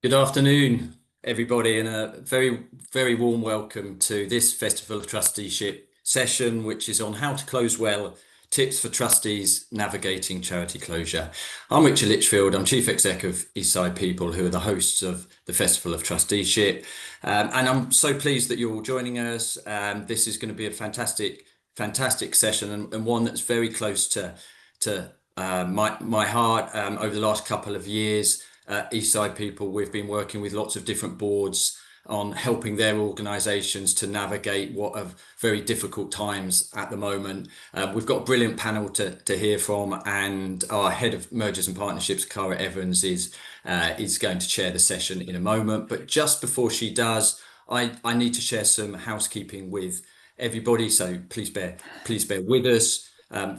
Good afternoon, everybody, and a very, very warm welcome to this Festival of Trusteeship session, which is on how to close well, tips for trustees navigating charity closure. I'm Richard Litchfield. I'm Chief Exec of Eastside People, who are the hosts of the Festival of Trusteeship. And I'm so pleased that you're all joining us. This is going to be a fantastic session and one that's very close to my heart over the last couple of years. Eastside People, we've been working with lots of different boards on helping their organisations to navigate what are very difficult times at the moment. We've got a brilliant panel to hear from, and our head of mergers and partnerships, Cara Evans, is going to chair the session in a moment. But just before she does, I need to share some housekeeping with everybody, so please bear with us.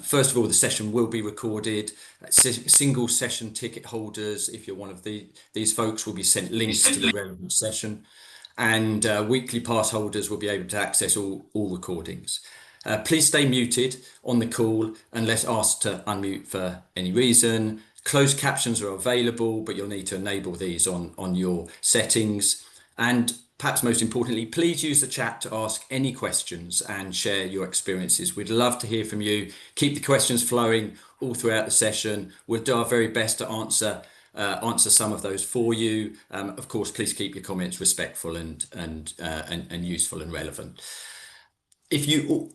First of all, the session will be recorded. Single session ticket holders, if you're one of these folks, will be sent links to the relevant session, and weekly pass holders will be able to access all recordings. Please stay muted on the call unless asked to unmute for any reason. Closed captions are available, but you'll need to enable these on your settings. And perhaps most importantly, please use the chat to ask any questions and share your experiences. We'd love to hear from you. Keep the questions flowing all throughout the session. We'll do our very best to answer some of those for you. Of course, please keep your comments respectful and useful and relevant.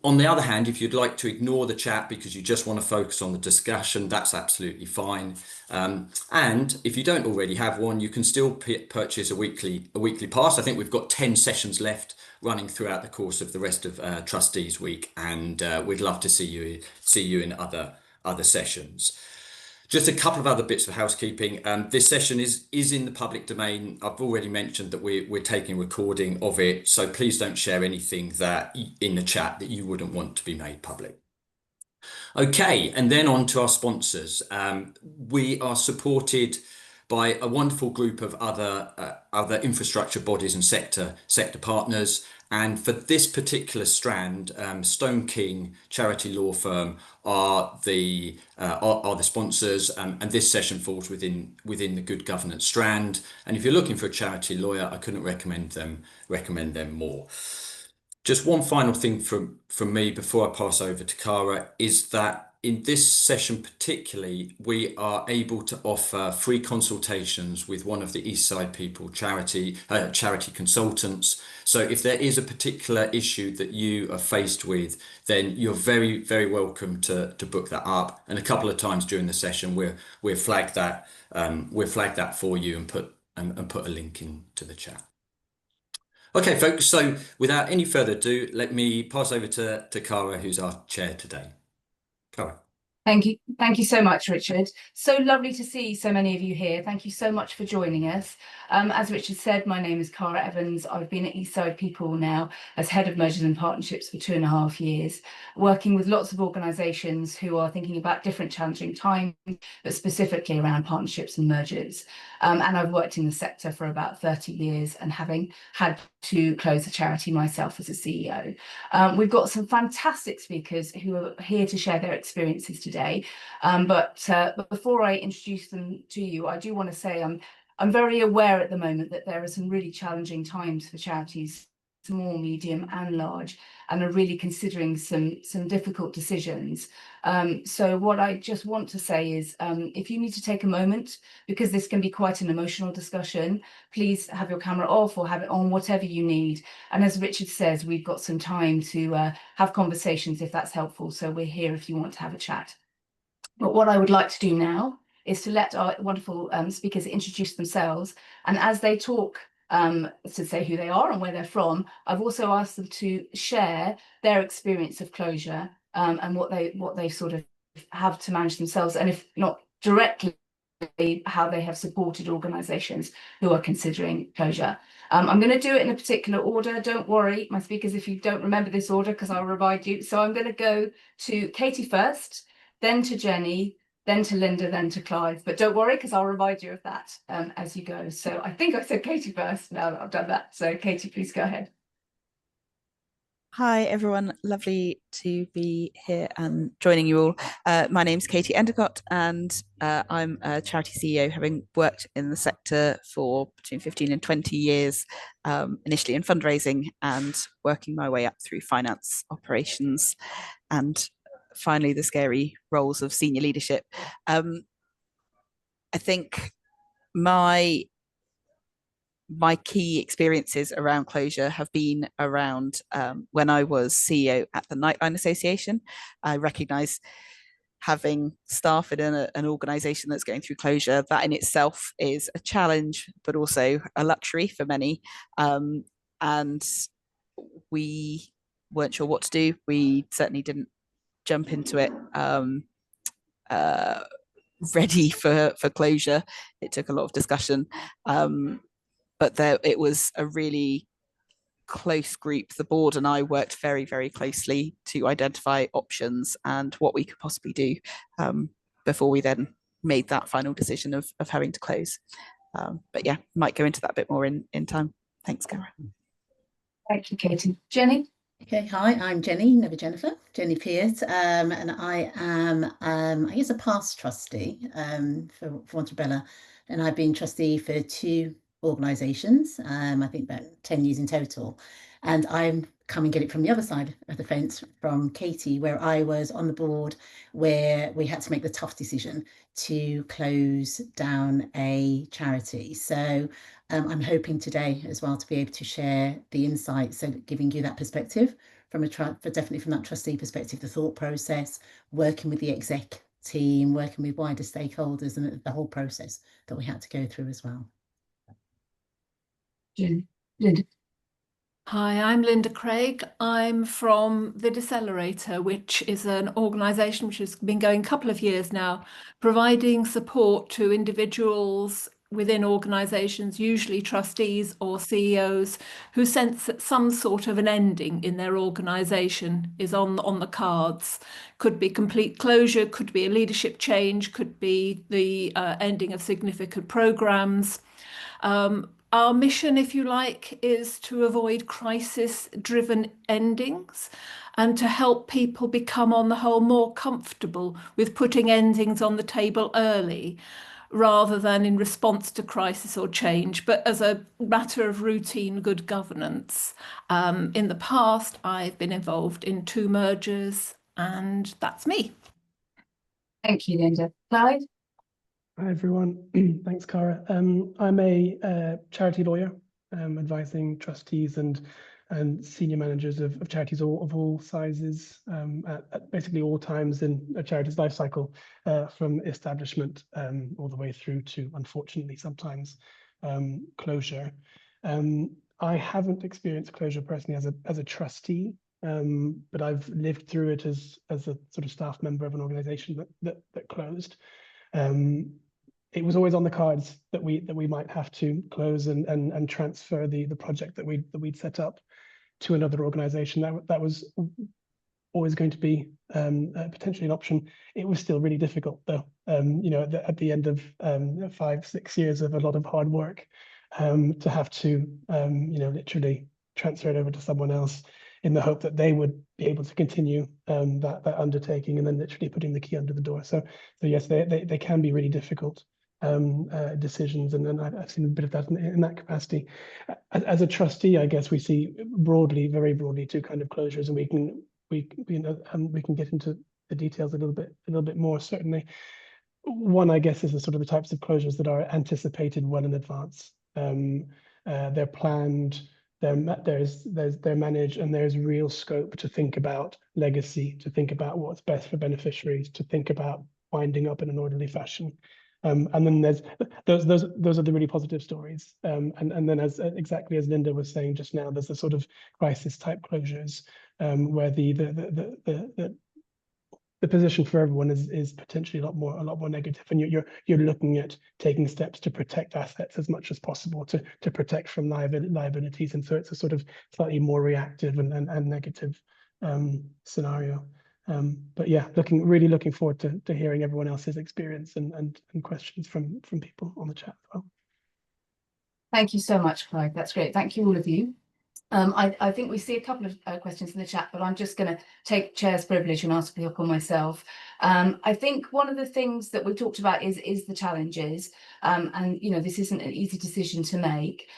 On the other hand, if you'd like to ignore the chat because you just want to focus on the discussion, that's absolutely fine. And if you don't already have one, you can still purchase a weekly pass. I think we've got 10 sessions left running throughout the course of the rest of Trustees Week, and we'd love to see you in other sessions. Just a couple of other bits of housekeeping. This session is in the public domain. I've already mentioned that we're taking recording of it, so please don't share anything that in the chat that you wouldn't want to be made public. Okay, and then on to our sponsors. We are supported by a wonderful group of other infrastructure bodies and sector partners. And for this particular strand, Stone King charity law firm are the sponsors, and this session falls within the good governance strand. And if you're looking for a charity lawyer, I couldn't recommend them more. Just one final thing from me before I pass over to Cara is that in this session particularly, we are able to offer free consultations with one of the Eastside People charity consultants. So if there is a particular issue that you are faced with, then you're very, very welcome to book that up. And a couple of times during the session, we'll flag that for you and put a link into the chat. Okay, folks, so without any further ado, let me pass over to Cara, who's our chair today. Cara. Thank you so much, Richard. So lovely to see so many of you here. Thank you so much for joining us. As Richard said, my name is Cara Evans. I've been at Eastside People now as head of mergers and partnerships for 2.5 years, working with lots of organisations who are thinking about different challenging times, but specifically around partnerships and mergers. And I've worked in the sector for about 30 years and having had to close a charity myself as a CEO. We've got some fantastic speakers who are here to share their experiences today. But before I introduce them to you, I do want to say I'm very aware at the moment that there are some really challenging times for charities, small, medium and large, and are really considering some difficult decisions. So what I just want to say is if you need to take a moment, because this can be quite an emotional discussion, please have your camera off or have it on, whatever you need. And as Richard says, we've got some time to have conversations if that's helpful. So we're here if you want to have a chat. But what I would like to do now is to let our wonderful speakers introduce themselves. And as they talk, to say who they are and where they're from, I've also asked them to share their experience of closure and what they sort of have to manage themselves, and if not directly, how they have supported organisations who are considering closure. I'm going to do it in a particular order. Don't worry, my speakers, if you don't remember this order, because I'll remind you. So I'm going to go to Katie first, then to Jenny, then to Linda, then to Clive. But don't worry, because I'll remind you of that as you go. So I think I said Katie first. Now that I've done that. So Katie, please go ahead. Hi everyone, lovely to be here and joining you all. My name's Katie Endacott and I'm a charity CEO, having worked in the sector for between 15 and 20 years, initially in fundraising and working my way up through finance operations and finally the scary roles of senior leadership. I think my key experiences around closure have been around when I was CEO at the Nightline Association. I recognise, having staff in an organisation that's going through closure, that in itself is a challenge, but also a luxury for many. And we weren't sure what to do. We certainly didn't jump into it ready for closure. It took a lot of discussion. But it was a really close group. The board and I worked very, very closely to identify options and what we could possibly do before we then made that final decision of having to close. But yeah, might go into that a bit more in time. Thanks, Cara. Thank you, Katie. Jenny? Okay, hi, I'm Jenny, never Jennifer, Jenny Peart, and I am, I guess, a past trustee for want of better, and I've been trustee for 2 organisations, I think about 10 years in total, and I'm come and get it from the other side of the fence from Katie, where I was on the board where we had to make the tough decision to close down a charity. So I'm hoping today as well to be able to share the insights, so giving you that perspective from definitely from that trustee perspective, the thought process, working with the exec team, working with wider stakeholders, and the whole process that we had to go through as well. Linda. Hi, I'm Linda Craig. I'm from the Decelerator, which is an organisation which has been going a couple of years now, providing support to individuals within organisations, usually trustees or CEOs, who sense that some sort of an ending in their organisation is on the cards. Could be complete closure, could be a leadership change, could be the ending of significant programmes. Our mission, if you like, is to avoid crisis-driven endings and to help people become, on the whole, more comfortable with putting endings on the table early, rather than in response to crisis or change, but as a matter of routine good governance. In the past, I've been involved in 2 mergers, and that's me. Thank you, Linda. Clive? Hi everyone, thanks Cara. I'm a charity lawyer, advising trustees and senior managers of charities of all sizes at basically all times in a charity's life cycle, from establishment all the way through to, unfortunately, sometimes closure. I haven't experienced closure personally as a trustee, but I've lived through it as a sort of staff member of an organisation that closed. It was always on the cards that we might have to close and transfer the project that we'd set up to another organisation. That was always going to be potentially an option. It was still really difficult though. You know, at the end of 5-6 years of a lot of hard work, to have to you know, literally transfer it over to someone else in the hope that they would be able to continue that undertaking, and then literally putting the key under the door. So yes, they can be really difficult decisions, and then I've seen a bit of that in that capacity. As a trustee, I guess we see very broadly 2 kind of closures, and we can get into the details a little bit more certainly. One, I guess, is the sort of the types of closures that are anticipated well in advance. They're planned, they're managed, and there's real scope to think about legacy, to think about what's best for beneficiaries, to think about winding up in an orderly fashion. And then there's those are the really positive stories. And then exactly as Linda was saying just now, there's the sort of crisis type closures where the position for everyone is potentially a lot more negative, and you're looking at taking steps to protect assets as much as possible, to protect from liabilities, and so it's a sort of slightly more reactive and negative scenario. But yeah, really looking forward to hearing everyone else's experience and questions from people on the chat as well. Thank you so much, Clive. That's great. Thank you, all of you. I think we see a couple of questions in the chat, but I'm just going to take chair's privilege and ask the upon myself. I think one of the things that we talked about is the challenges, and this isn't an easy decision to make.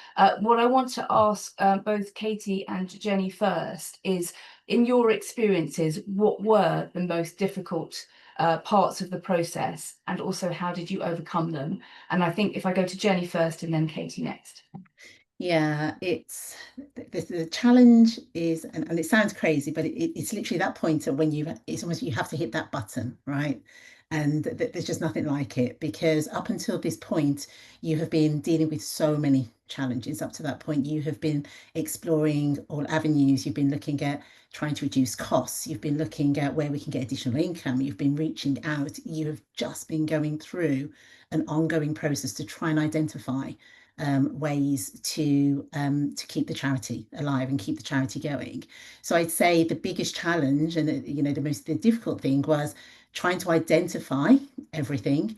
What I want to ask both Katie and Jenny first is, in your experiences, what were the most difficult parts of the process, and also how did you overcome them? And I think if I go to Jenny first and then Katie next. Yeah, it's the challenge is, and it sounds crazy, but it's literally that point at when it's almost you have to hit that button, right? And there's just nothing like it, because up until this point, you have been dealing with so many challenges. Up to that point, you have been exploring all avenues. You've been looking at trying to reduce costs. You've been looking at where we can get additional income. You've been reaching out. You have just been going through an ongoing process to try and identify ways to keep the charity alive and keep the charity going. So I'd say the biggest challenge, and the difficult thing, was trying to identify everything,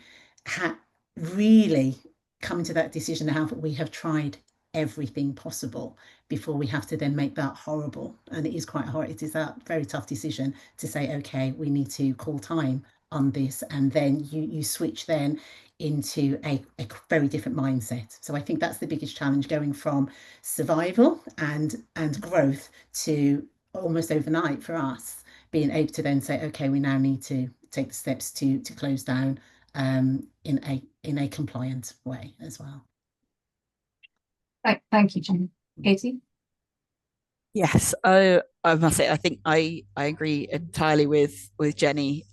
really coming to that decision now that we have tried everything possible before we have to then make that horrible, and it is quite hard, it is that very tough decision to say, okay, we need to call time on this, and then you switch then into a very different mindset. So I think that's the biggest challenge, going from survival and growth to almost overnight for us being able to then say, okay, we now need to take the steps to close down in a compliant way as well. Thank you, Jenny. Katie? Yes, I must say, I think I agree entirely with Jenny.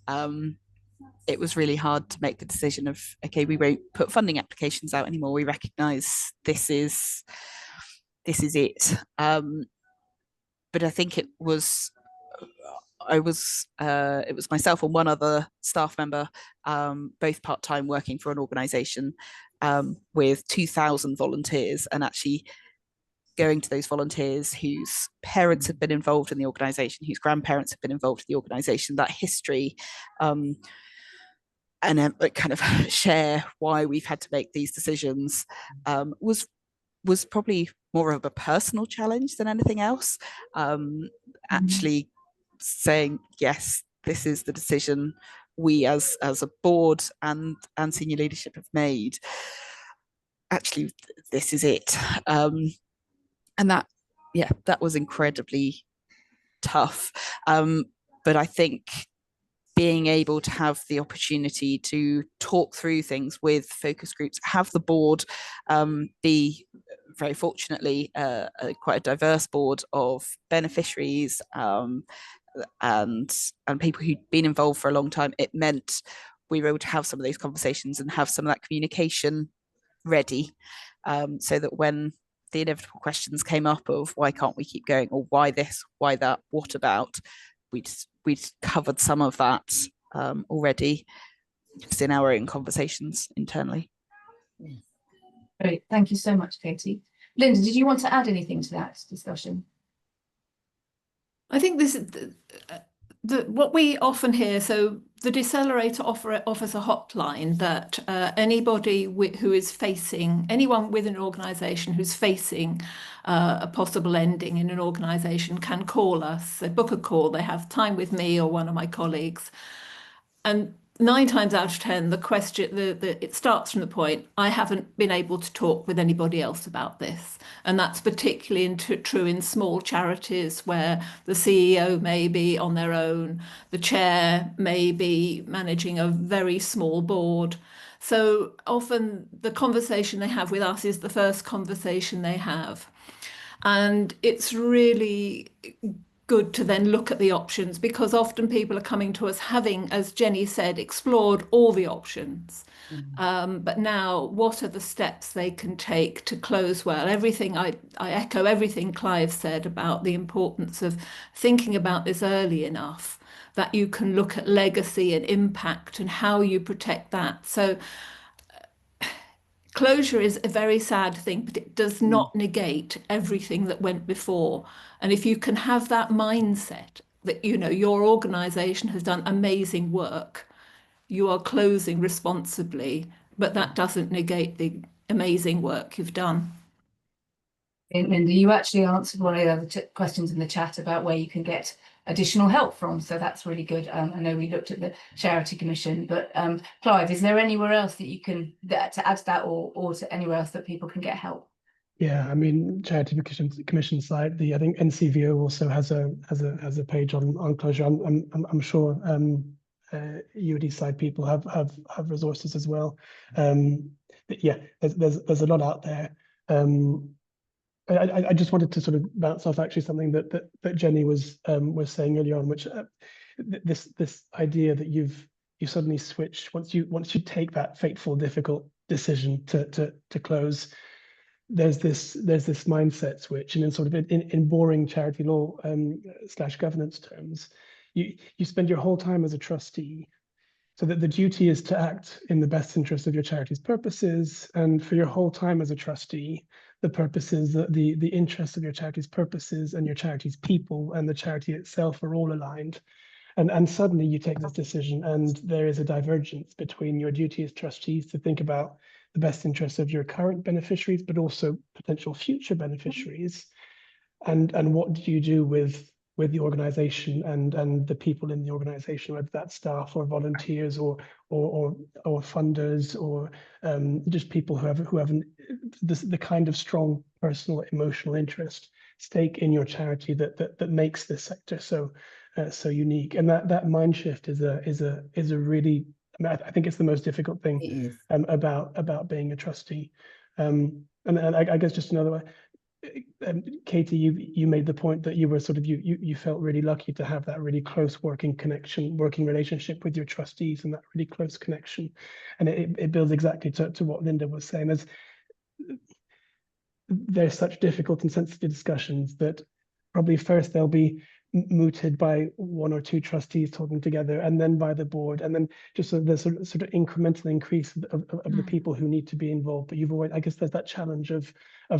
It was really hard to make the decision of, okay, we won't put funding applications out anymore. We recognise this is it. But I think it was myself and one other staff member, both part-time, working for an organisation with 2,000 volunteers, and actually going to those volunteers whose parents had been involved in the organisation, whose grandparents had been involved in the organisation, that history, and kind of share why we've had to make these decisions, was probably more of a personal challenge than anything else. Actually saying, yes, this is the decision we as a board and senior leadership have made. Actually, this is it. And that was incredibly tough. But I think being able to have the opportunity to talk through things with focus groups, have the board be, very fortunately, quite a diverse board of beneficiaries and people who'd been involved for a long time, it meant we were able to have some of those conversations and have some of that communication ready, so that when the inevitable questions came up of why can't we keep going, or why this, why that, what about, we'd covered some of that already just in our own conversations internally. Great, thank you so much, Katie. Linda, did you want to add anything to that discussion? I think this is what we often hear. So the Decelerator offers a hotline that anybody who is facing, anyone with an organisation who's facing a possible ending in an organisation can call us. They book a call, they have time with me or one of my colleagues. And 9 times out of 10, the question, it starts from the point, I haven't been able to talk with anybody else about this. And that's particularly true in small charities where the CEO may be on their own, the chair may be managing a very small board. So often the conversation they have with us is the first conversation they have. And it's really good to then look at the options, because often people are coming to us having, as Jenny said, explored all the options. But now, what are the steps they can take to close well? Everything I echo everything Clive said about the importance of thinking about this early enough that you can look at legacy and impact and how you protect that. So closure is a very sad thing, but it does not negate everything that went before. And if you can have that mindset that, your organisation has done amazing work, you are closing responsibly, but that doesn't negate the amazing work you've done. Linda, you actually answered one of the questions in the chat about where you can get additional help from, so that's really good. I know we looked at the Charity Commission, but Clive, is there anywhere else that you can to add to that, or to anywhere else that people can get help? Yeah, I mean, Charity Commission site. I think NCVO also has a page on closure. I'm sure UD side people have resources as well. Yeah, there's a lot out there. I just wanted to sort of bounce off actually something that Jenny was saying earlier on, which this idea that you suddenly switch once you take that fateful, difficult decision to close. There's this mindset switch, and in sort of in boring charity law / governance terms, you spend your whole time as a trustee, so that the duty is to act in the best interest of your charity's purposes, and for your whole time as a trustee, the purposes, the interests of your charity's purposes and your charity's people and the charity itself are all aligned. And suddenly you take this decision, and there is a divergence between your duty as trustees to think about the best interests of your current beneficiaries, but also potential future beneficiaries. And what do you do with the organization and the people in the organization, whether that's staff or volunteers or funders or just people who have the kind of strong personal emotional interest stake in your charity that makes this sector so unique. And that mind shift is a really, I think it's the most difficult thing about being a trustee. And I guess just another way, Katie, you made the point that you were sort of you felt really lucky to have that really close working relationship with your trustees, and that really close connection, and it builds exactly to what Linda was saying. There's such difficult and sensitive discussions that probably first they'll be mooted by one or two trustees talking together, and then by the board, and then just the sort of incremental increase of the people who need to be involved. But you've always, I guess, there's that challenge of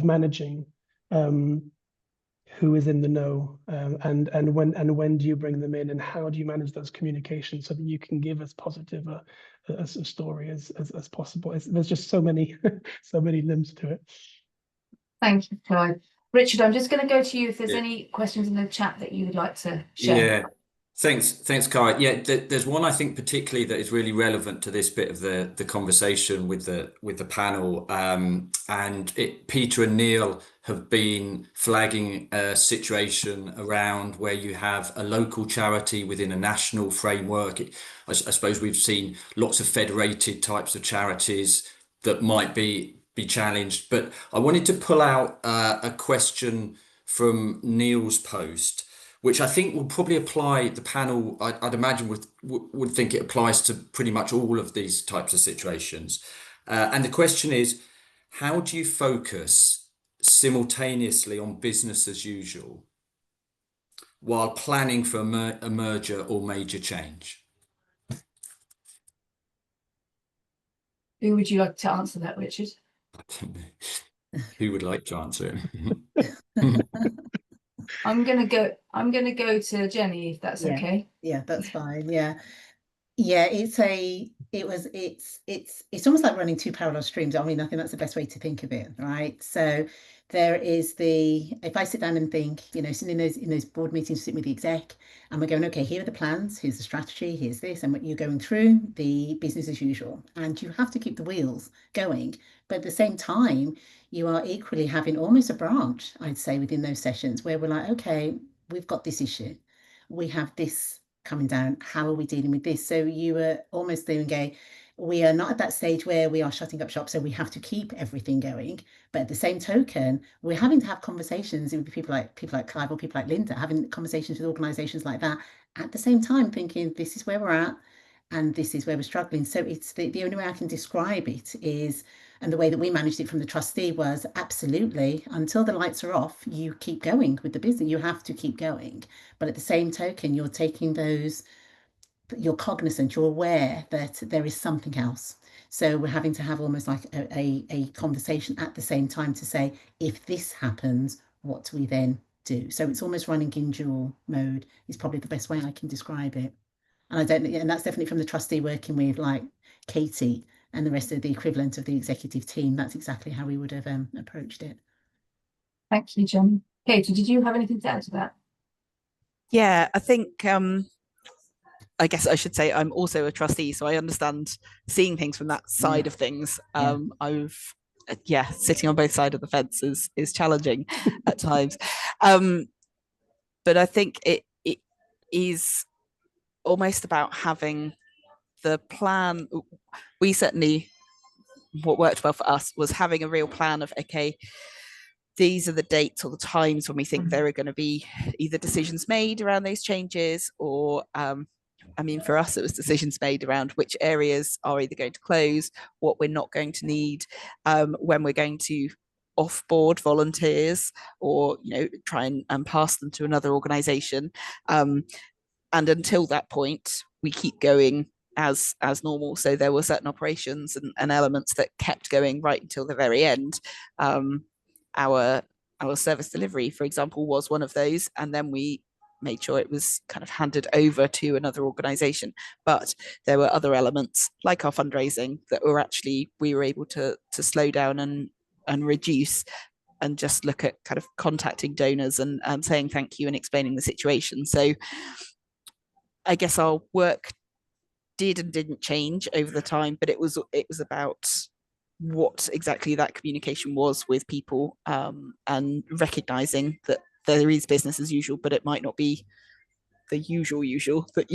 managing who is in the know, and when do you bring them in, and how do you manage those communications so that you can give as positive a story as possible. There's just so many so many limbs to it. Thank you, Clive. Richard, I'm just going to go to you if there's any questions in the chat that you would like to share. Yeah, thanks, Cara. Yeah, there's one I think particularly that is really relevant to this bit of the conversation with the panel. And Peter and Neil have been flagging a situation around where you have a local charity within a national framework. I suppose we've seen lots of federated types of charities that might be challenged. But I wanted to pull out a question from Neil's post, which I think will probably apply. The panel, I'd imagine, would think it applies to pretty much all of these types of situations. And the question is, how do you focus simultaneously on business as usual while planning for a merger or major change? Who would you like to answer that, Richard? Who would like to answer it? I'm gonna go to Jenny, if that's okay. Yeah, that's fine. Yeah, it's almost like running two parallel streams. I mean, I think that's the best way to think of it, right? So there is if I sit down and think, sitting in those board meetings, sitting with the exec, and we're going, okay, here are the plans, here's the strategy, here's this, and what you're going through the business as usual, and you have to keep the wheels going, but at the same time, you are equally having almost a branch, I'd say, within those sessions where we're like, okay, we've got this issue, we have this coming down, how are we dealing with this? So you are almost doing we are not at that stage where we are shutting up shop, so we have to keep everything going. But at the same token, we're having to have conversations with people like Clive or people like Linda, having conversations with organisations like that at the same time, thinking this is where we're at and this is where we're struggling. So it's the only way I can describe it is, and the way that we managed it from the trustee was absolutely, until the lights are off, you keep going with the business. You have to keep going. But at the same token, you're taking you're cognizant, you're aware that there is something else. So we're having to have almost like a conversation at the same time to say, if this happens, what do we then do? So it's almost running in dual mode is probably the best way I can describe it. And that's definitely from the trustee working with like Katie and the rest of the equivalent of the executive team. That's exactly how we would have approached it. Thank you, Jen. Katie, did you have anything to add to that? Yeah, I think I guess I should say I'm also a trustee, so I understand seeing things from that side of things. I've sitting on both sides of the fence is challenging at times. But I think it is almost about having the plan. We certainly, what worked well for us was having a real plan of, okay, these are the dates or the times when we think there are going to be either decisions made around those changes, or I mean, for us, it was decisions made around which areas are either going to close, what we're not going to need, when we're going to offboard volunteers, or try and pass them to another organisation. And until that point, we keep going as normal. So there were certain operations and elements that kept going right until the very end. Our service delivery, for example, was one of those, and then we made sure it was kind of handed over to another organisation. But there were other elements like our fundraising that we were able to slow down and reduce, and just look at kind of contacting donors and saying thank you and explaining the situation. So I guess our work did and didn't change over the time, but it was about what exactly that communication was with people, and recognizing that there is business as usual, but it might not be the usual that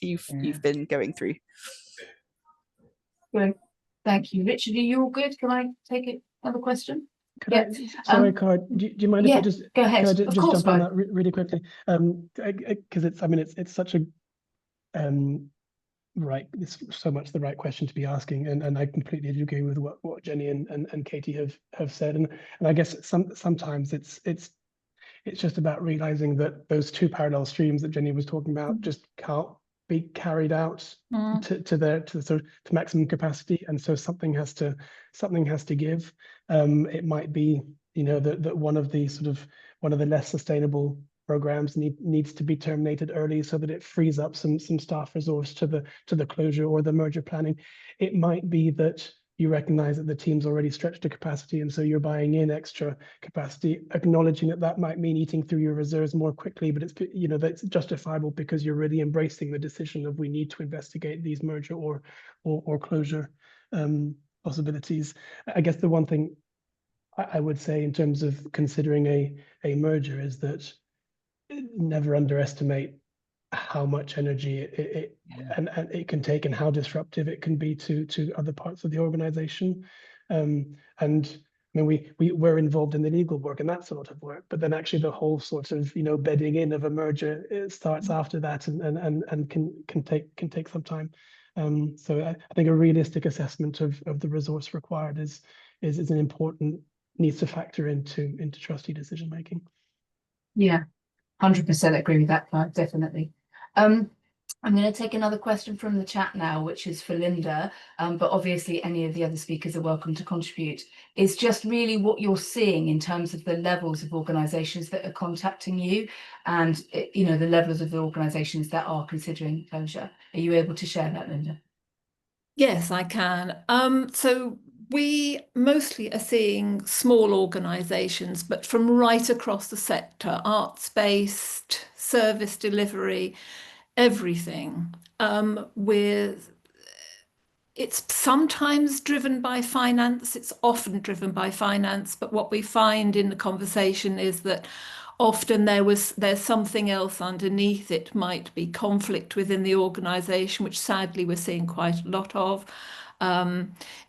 you've been going through. Good. Thank you. Richard, are you all good? Can I take another question? Sorry, Cara, do you mind if I just go ahead? Can I of just course, jump on that really quickly? Because it's such a right, it's so much the right question to be asking, and I completely agree with what Jenny and Katie have said, and I guess sometimes it's just about realizing that those two parallel streams that Jenny was talking about just can't be carried out to maximum capacity, and so something has to give. It might be that one of the less sustainable programs needs to be terminated early so that it frees up some staff resource to the closure or the merger planning. It might be that you recognize that the team's already stretched to capacity, and so you're buying in extra capacity, acknowledging that might mean eating through your reserves more quickly, but that's justifiable because you're really embracing the decision of we need to investigate these merger or closure possibilities. I guess the one thing I would say in terms of considering a merger is that never underestimate how much energy it can take, and how disruptive it can be to other parts of the organization. And I mean, we're involved in the legal work and that sort of work, but then actually the whole sort of bedding in of a merger, it starts after that, and can take some time. So I think a realistic assessment of the resource required is an important, needs to factor into trustee decision making. Yeah, 100% agree with that, Clive, definitely. I'm going to take another question from the chat now, which is for Linda, but obviously any of the other speakers are welcome to contribute. It's just really what you're seeing in terms of the levels of organisations that are contacting you, and the levels of the organisations that are considering closure. Are you able to share that, Linda? Yes, I can. So we mostly are seeing small organisations, but from right across the sector, arts-based, service delivery, everything. It's sometimes driven by finance, it's often driven by finance, but what we find in the conversation is that often there's something else underneath. It might be conflict within the organisation, which sadly we're seeing quite a lot of.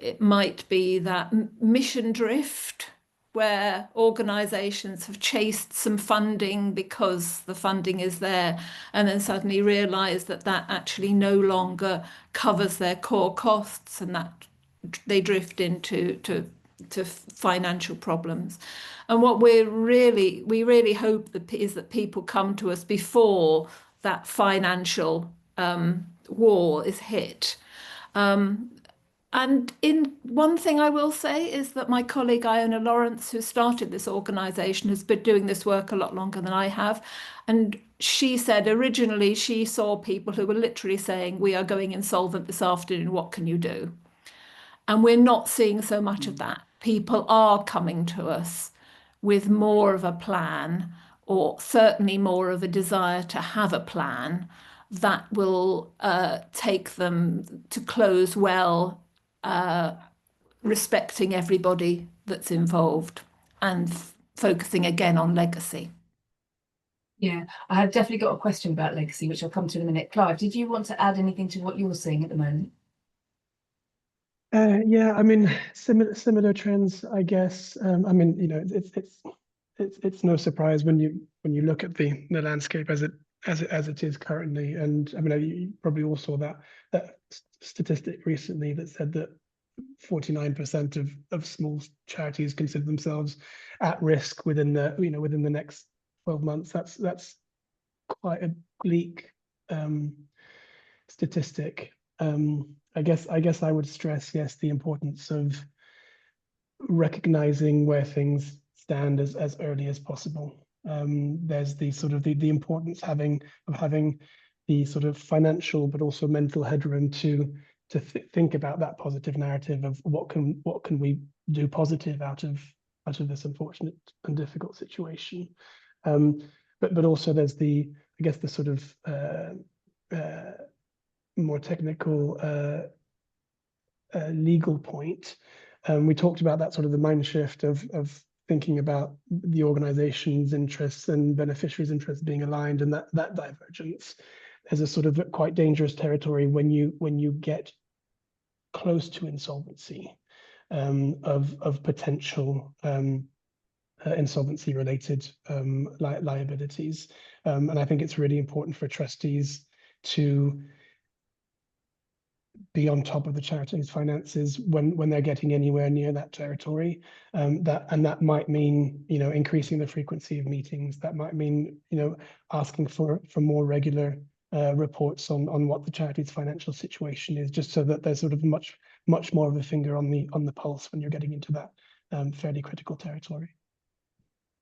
It might be that mission drift, where organisations have chased some funding because the funding is there, and then suddenly realise that actually no longer covers their core costs, and that they drift into financial problems. And what we really hope is that people come to us before that financial wall is hit. And one thing I will say is that my colleague Iona Lawrence, who started this organisation, has been doing this work a lot longer than I have. And she said originally she saw people who were literally saying, we are going insolvent this afternoon, what can you do? And we're not seeing so much of that. People are coming to us with more of a plan, or certainly more of a desire to have a plan, that will take them to close well, respecting everybody that's involved and focusing again on legacy. Yeah, I have definitely got a question about legacy, which I'll come to in a minute. Clive, did you want to add anything to what you're seeing at the moment? Yeah, I mean, similar trends, I guess. I mean, you know, it's no surprise when you look at the landscape as it is currently. And I mean, you probably all saw that statistic recently that said that 49% of small charities consider themselves at risk within the next 12 months. That's quite a bleak statistic. I guess I would stress, yes, the importance of recognizing where things stand as early as possible. There's the sort of the importance of having the sort of financial but also mental headroom to think about that positive narrative of what can we do positive out of this unfortunate and difficult situation. But also there's I guess the sort of more technical legal point. We talked about that sort of the mind shift of thinking about the organization's interests and beneficiaries' interests being aligned, and that divergence is a sort of quite dangerous territory when you get close to insolvency of potential insolvency related liabilities. And I think it's really important for trustees to be on top of the charity's finances when they're getting anywhere near that territory. That might mean, you know, increasing the frequency of meetings. That might mean, you know, asking for more regular reports on what the charity's financial situation is, just so that there's sort of much more of a finger on the pulse when you're getting into that fairly critical territory.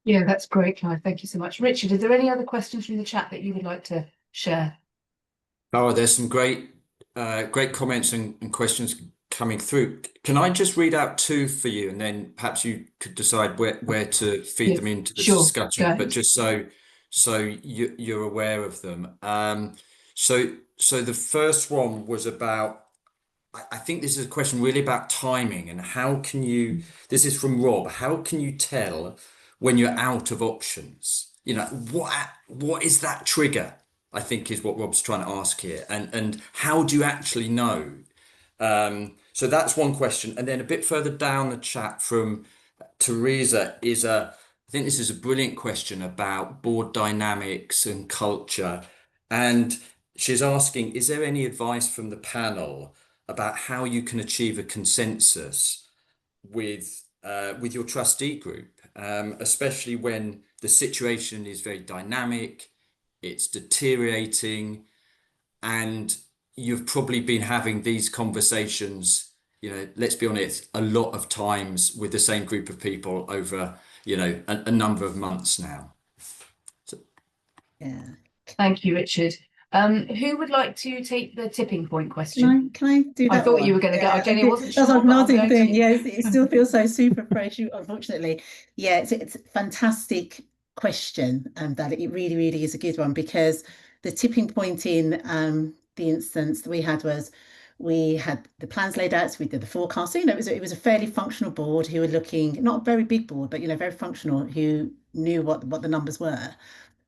Yeah, that's great, Clive. Thank you so much. Richard, is there any other questions from the chat that you would like to share? Oh, there's some great comments and questions coming through. Can I just read out two for you, and then perhaps you could decide where to feed them into the discussion, but just so you're aware of them. So the first one was about, I think this is a question really about timing and how can you, this is from Rob, how can you tell when you're out of options? You know, what is that trigger? I think is what Rob's trying to ask here. And how do you actually know? So that's one question. And then a bit further down the chat from Teresa I think this is a brilliant question about board dynamics and culture. And she's asking, is there any advice from the panel about how you can achieve a consensus with your trustee group, especially when the situation is very dynamic, it's deteriorating, and you've probably been having these conversations, you know, let's be honest, a lot of times with the same group of people over, you know, a number of months now. So, Yeah. Thank you, Richard. Who would like to take the tipping point question? Can I do that? I thought one? you were going to go. Jenny, I wasn't sure. That's what but I'm I'm nodding going thing. to. Yes, it still feels so super fresh, unfortunately. Yeah, it's a fantastic question, and that it really, really is a good one, because the tipping point in the instance that we had was we had the plans laid out, so we did the forecast. So, you know, it was a fairly functional board who were looking, not a very big board, but, you know, very functional, who knew what the numbers were.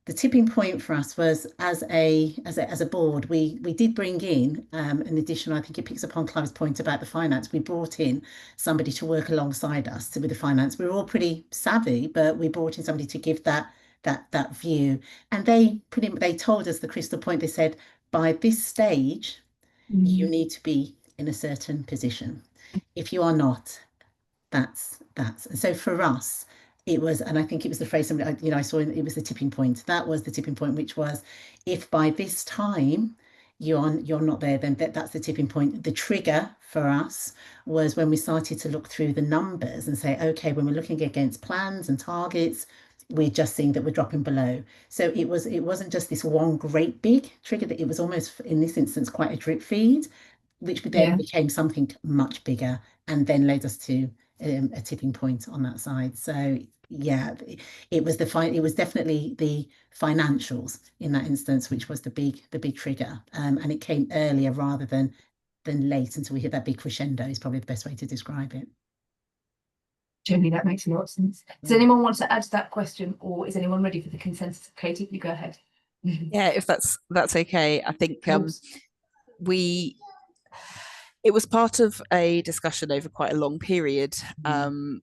The tipping point for us was as a board, we did bring in an additional, I think it picks up on Clive's point about the finance. We brought in somebody to work alongside us with the finance. We were all pretty savvy, but we brought in somebody to give that view. And they told us the crystal point. They said, by this stage, you need to be in a certain position. If you are not, that's. And so for us, it was, and I think it was the phrase somebody, you know, I saw it was the tipping point. That was the tipping point, which was, if by this time you're not there, then that's the tipping point. The trigger for us was when we started to look through the numbers and say, okay, when we're looking against plans and targets, we're just seeing that we're dropping below. So it wasn't just this one great big trigger, that it was almost, in this instance, quite a drip feed, which then became something much bigger, and then led us to a tipping point on that side. So yeah, it was definitely the financials in that instance, which was the big trigger, and it came earlier rather than late until we hit that big crescendo is probably the best way to describe it. Jenny, that makes a lot of sense. Does anyone want to add to that question, or is anyone ready for the consensus? Katie, you go ahead. Yeah, if that's okay. I think it was part of a discussion over quite a long period, and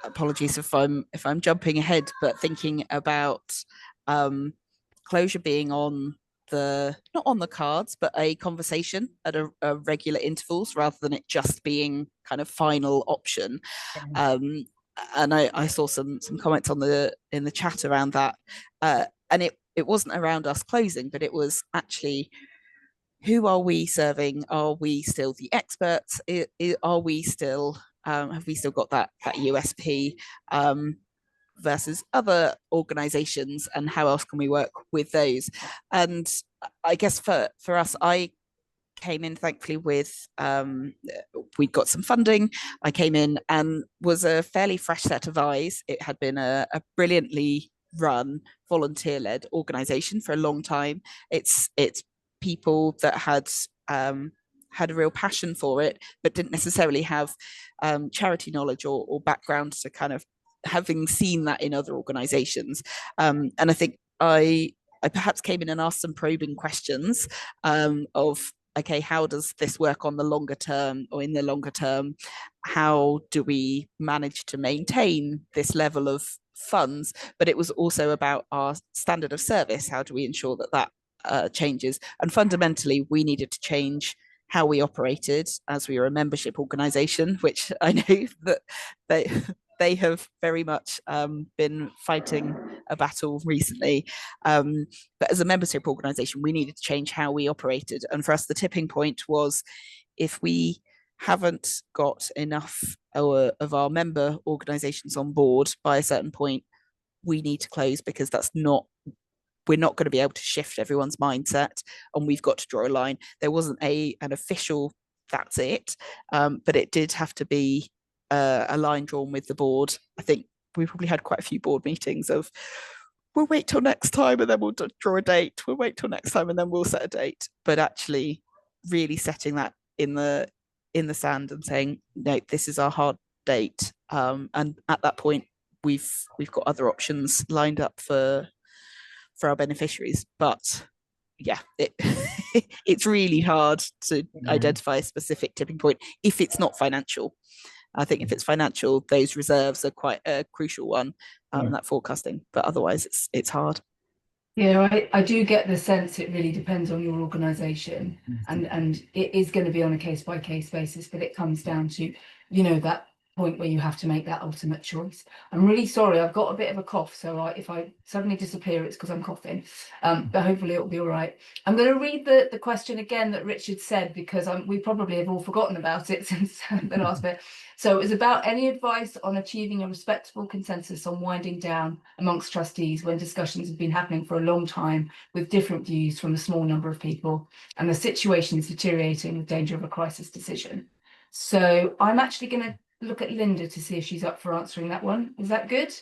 apologies if I'm jumping ahead, but thinking about closure being not on the cards, but a conversation at a regular intervals rather than it just being kind of final option. And I saw some comments in the chat around that, and it wasn't around us closing, but it was actually, who are we serving? Are we still the experts? Are we still have we still got that USP versus other organizations, and how else can we work with those? And I guess for us, I came in thankfully with we got some funding. I came in and was a fairly fresh set of eyes. It had been a brilliantly run volunteer-led organization for a long time. It's people that had a real passion for it, but didn't necessarily have charity knowledge or background to kind of having seen that in other organizations. And I think I perhaps came in and asked some probing questions of, okay, how does this work on the longer term, or in the longer term? How do we manage to maintain this level of funds? But it was also about our standard of service. How do we ensure that changes? And fundamentally, we needed to change how we operated, as we were a membership organisation, which I know that they have very much been fighting a battle recently. But as a membership organisation, we needed to change how we operated. And for us, the tipping point was, if we haven't got enough of our member organisations on board by a certain point, we need to close, because we're not going to be able to shift everyone's mindset, and we've got to draw a line. There wasn't an official that's it, but it did have to be a line drawn with the board. I think we probably had quite a few board meetings of, we'll wait till next time and then we'll draw a date. We'll wait till next time and then we'll set a date. But actually really setting that in the sand and saying, no, this is our hard date. And at that point, we've got other options lined up for our beneficiaries. But yeah, it's really hard to identify a specific tipping point if it's not financial. I think if it's financial, those reserves are quite a crucial one, that forecasting. But otherwise, it's hard. Yeah, I do get the sense it really depends on your organisation, and it is going to be on a case by case basis. But it comes down to, that point where you have to make that ultimate choice. I'm really sorry, I've got a bit of a cough, so if I suddenly disappear, it's because I'm coughing, but hopefully it'll be all right. I'm going to read the question again that Richard said, because we probably have all forgotten about it since the last bit. So it was about any advice on achieving a respectable consensus on winding down amongst trustees when discussions have been happening for a long time with different views from a small number of people, and the situation is deteriorating with danger of a crisis decision. So I'm actually going to look at Linda to see if she's up for answering that one. Is that good?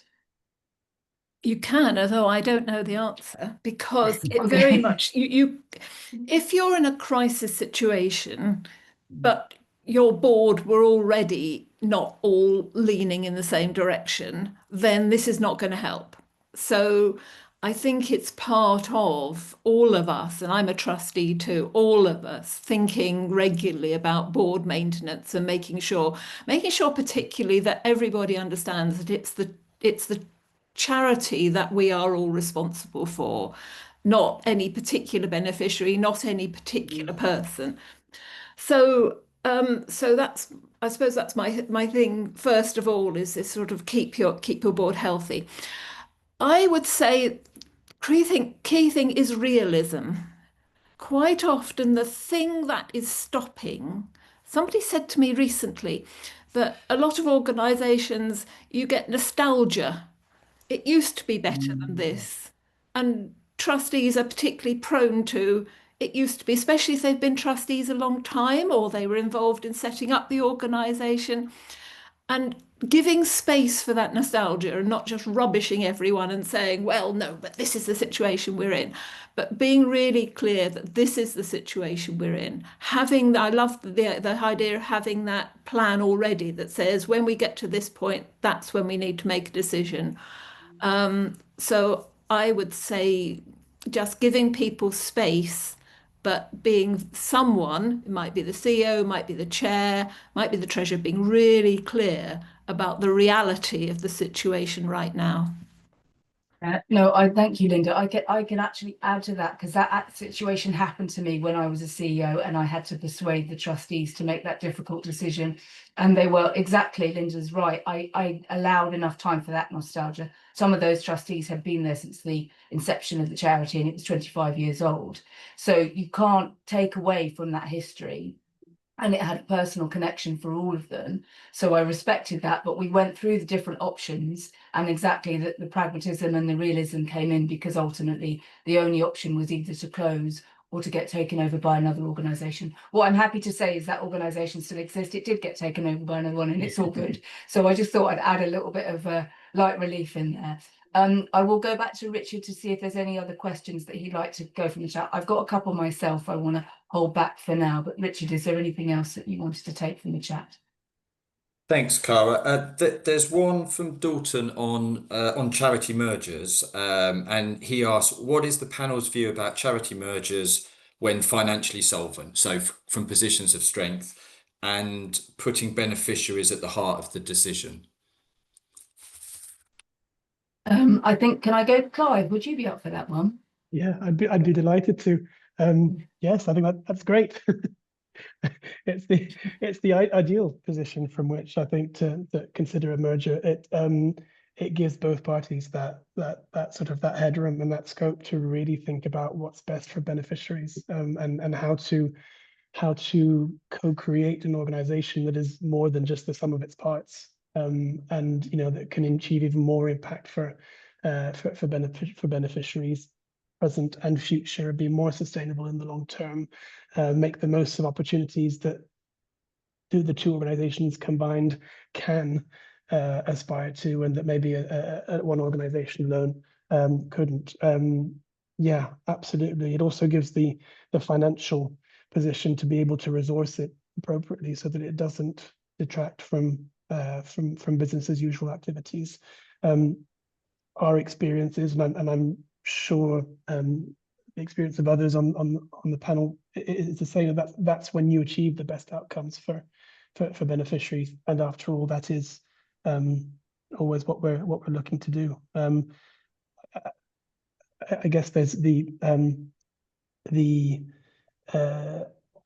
You can, although I don't know the answer, because it very much, if you're in a crisis situation, but your board were already not all leaning in the same direction, then this is not going to help. So I think it's part of all of us, and I'm a trustee too, all of us thinking regularly about board maintenance and making sure particularly that everybody understands that it's the charity that we are all responsible for, not any particular beneficiary, not any particular person. So that's, I suppose that's my thing. First of all, is this sort of keep your board healthy. I would say key thing is realism. Quite often the thing that is stopping, somebody said to me recently that a lot of organisations, you get nostalgia. It used to be better than this. And trustees are particularly prone to, it used to be, especially if they've been trustees a long time or they were involved in setting up the organisation. and giving space for that nostalgia and not just rubbishing everyone and saying, well, no, but this is the situation we're in, but being really clear that this is the situation we're in. I love the idea of having that plan already that says when we get to this point, that's when we need to make a decision. So I would say just giving people space, but being someone, it might be the CEO, might be the chair, might be the treasurer, being really clear about the reality of the situation right now. No, I thank you, Linda. I can actually add to that, because that situation happened to me when I was a CEO and I had to persuade the trustees to make that difficult decision. And they were exactly, Linda's right. I allowed enough time for that nostalgia. Some of those trustees had been there since the inception of the charity, and it was 25 years old. So you can't take away from that history. And it had a personal connection for all of them. So I respected that, but we went through the different options, and exactly the pragmatism and the realism came in, because ultimately the only option was either to close or to get taken over by another organisation. What I'm happy to say is that organisation still exists. It did get taken over by another one, and it's all good. So I just thought I'd add a little bit of light relief in there. I will go back to Richard to see if there's any other questions that he'd like to go from the chat. I've got a couple myself I want to hold back for now, but Richard, is there anything else that you wanted to take from the chat? Thanks, Cara. There's one from Dalton on charity mergers, and he asks, "What is the panel's view about charity mergers when financially solvent? So from positions of strength and putting beneficiaries at the heart of the decision." I think, can I go, Clive? Would you be up for that one? Yeah, I'd be delighted to. Yes, I think that's great. It's the ideal position from which I think to consider a merger. It gives both parties that sort of that headroom and that scope to really think about what's best for beneficiaries, and how to co-create an organization that is more than just the sum of its parts, and that can achieve even more impact for beneficiaries present and future, be more sustainable in the long term, make the most of opportunities that the two organizations combined can aspire to, and that maybe one organization alone couldn't. Yeah, absolutely. It also gives the financial position to be able to resource it appropriately so that it doesn't detract from business as usual activities. Our experiences, and I'm sure the experience of others on the panel is the same. That's when you achieve the best outcomes for beneficiaries, and after all, that is always what we're looking to do. I guess there's the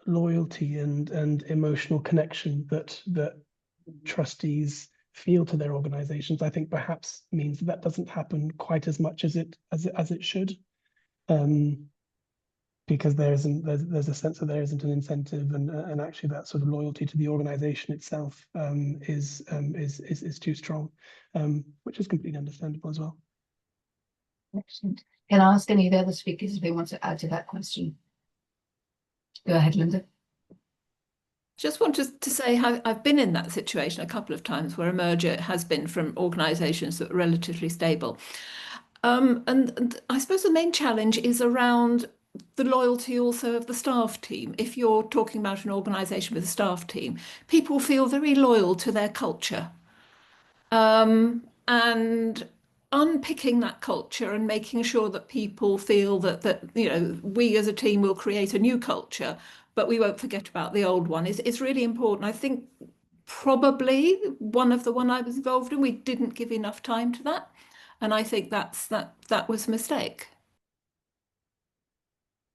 loyalty and emotional connection that trustees feel to their organizations, I think perhaps means that doesn't happen quite as much as it should, because there's a sense that there isn't an incentive, and actually that sort of loyalty to the organization itself is too strong, which is completely understandable as well. Excellent. Can I ask any of the other speakers if they want to add to that question? Go ahead, Linda. Just wanted to say how I've been in that situation a couple of times where a merger has been from organisations that are relatively stable. And I suppose the main challenge is around the loyalty also of the staff team. If you're talking about an organisation with a staff team, people feel very loyal to their culture. And unpicking that culture and making sure that people feel that we as a team will create a new culture, but we won't forget about the old one is really important. I think probably one I was involved in, we didn't give enough time to that, and I think that was a mistake.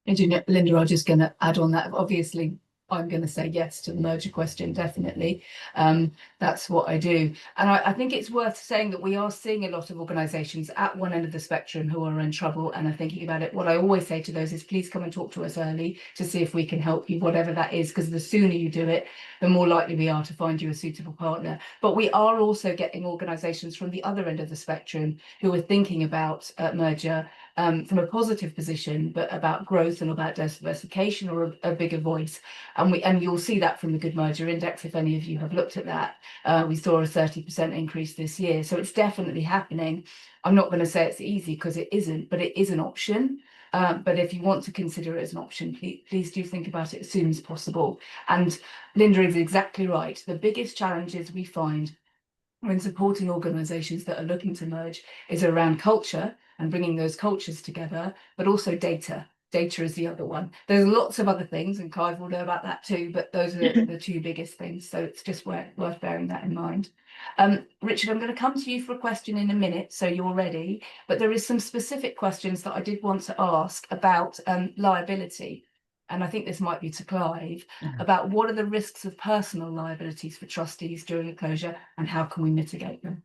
Linda, I'm just going to add on that. Obviously, I'm going to say yes to the merger question, definitely. That's what I do. And I think it's worth saying that we are seeing a lot of organisations at one end of the spectrum who are in trouble and are thinking about it. What I always say to those is, please come and talk to us early to see if we can help you, whatever that is, because the sooner you do it, the more likely we are to find you a suitable partner. But we are also getting organisations from the other end of the spectrum who are thinking about merger, from a positive position, but about growth and about diversification, or a bigger voice. And you'll see that from the Good Merger Index, if any of you have looked at that. We saw a 30% increase this year. So it's definitely happening. I'm not going to say it's easy, because it isn't, but it is an option. But if you want to consider it as an option, please do think about it as soon as possible. And Linda is exactly right. The biggest challenges we find when supporting organisations that are looking to merge is around culture and bringing those cultures together, but also data. Data is the other one. There's lots of other things, and Clive will know about that too, but those are the two biggest things. So it's just worth bearing that in mind. Richard, I'm going to come to you for a question in a minute, so you're ready. But there is some specific questions that I did want to ask about liability. And I think this might be to Clive, about what are the risks of personal liabilities for trustees during a closure, and how can we mitigate them?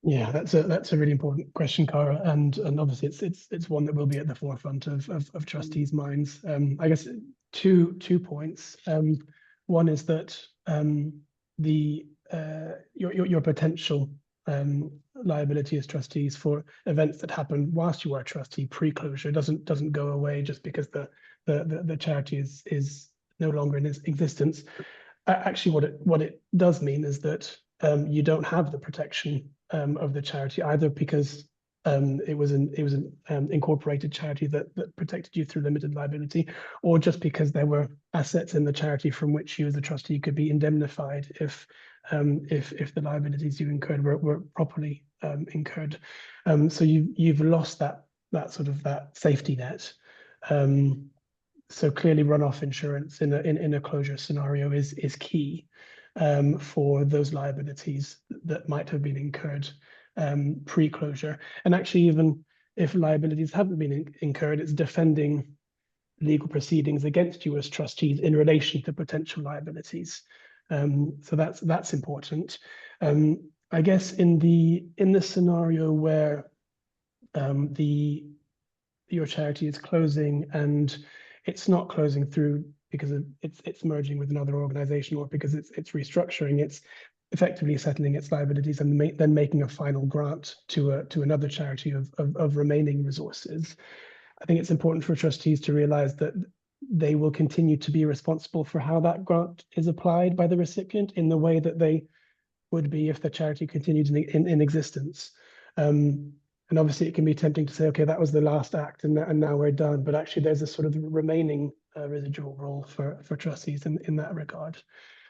Yeah, that's a really important question, Cara, and obviously it's one that will be at the forefront of trustees' minds. I guess two points. One is that your potential liability as trustees for events that happen whilst you are a trustee pre-closure doesn't go away just because the charity is no longer in existence. Actually, what it does mean is that you don't have the protection of the charity, either because it was an incorporated charity that protected you through limited liability, or just because there were assets in the charity from which you as a trustee could be indemnified if the liabilities you incurred were properly incurred. So you've lost that safety net. So clearly, runoff insurance in a closure scenario is key for those liabilities that might have been incurred pre-closure. And actually, even if liabilities haven't been incurred, it's defending legal proceedings against you as trustees in relation to potential liabilities. So that's important. I guess in the scenario where your charity is closing and it's not closing through because it's merging with another organization, or because it's restructuring, it's effectively settling its liabilities and then making a final grant to another charity of remaining resources. I think it's important for trustees to realize that they will continue to be responsible for how that grant is applied by the recipient in the way that they would be if the charity continued in existence. And obviously it can be tempting to say, okay, that was the last act and now we're done. But actually there's a sort of remaining residual role for trustees in that regard.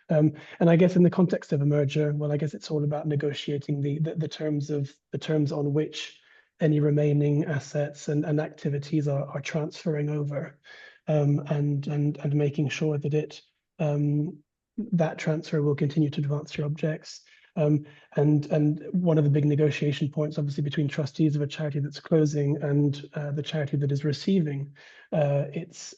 And I guess in the context of a merger, well, I guess it's all about negotiating the terms on which any remaining assets and activities are transferring over, and making sure that that transfer will continue to advance your objects. And one of the big negotiation points, obviously, between trustees of a charity that's closing and the charity that is receiving its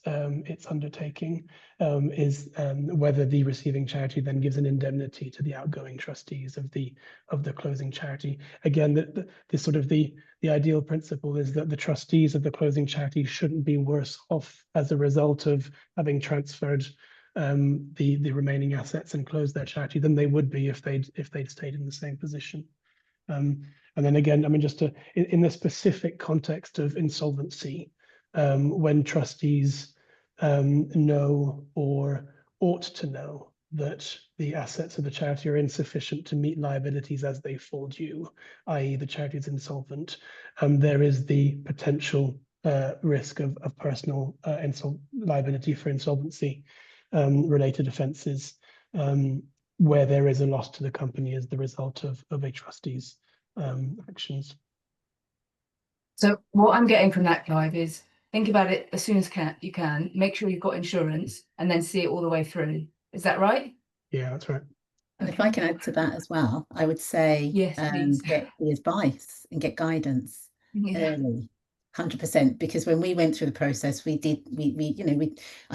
undertaking is whether the receiving charity then gives an indemnity to the outgoing trustees of the closing charity. Again, the ideal principle is that the trustees of the closing charity shouldn't be worse off as a result of having transferred the remaining assets and close their charity than they would be if they'd stayed in the same position. And then again, I mean, in the specific context of insolvency, when trustees know or ought to know that the assets of the charity are insufficient to meet liabilities as they fall due, i.e. the charity is insolvent, there is the potential risk of personal liability for insolvency related offences, where there is a loss to the company as the result of a trustee's actions. So what I'm getting from that, Clive, is think about it as soon as you can, make sure you've got insurance, and then see it all the way through. Is that right? Yeah, that's right. And if I can add to that as well, I would say Yes, please. get the advice and get guidance early. 100%, because when we went through the process, I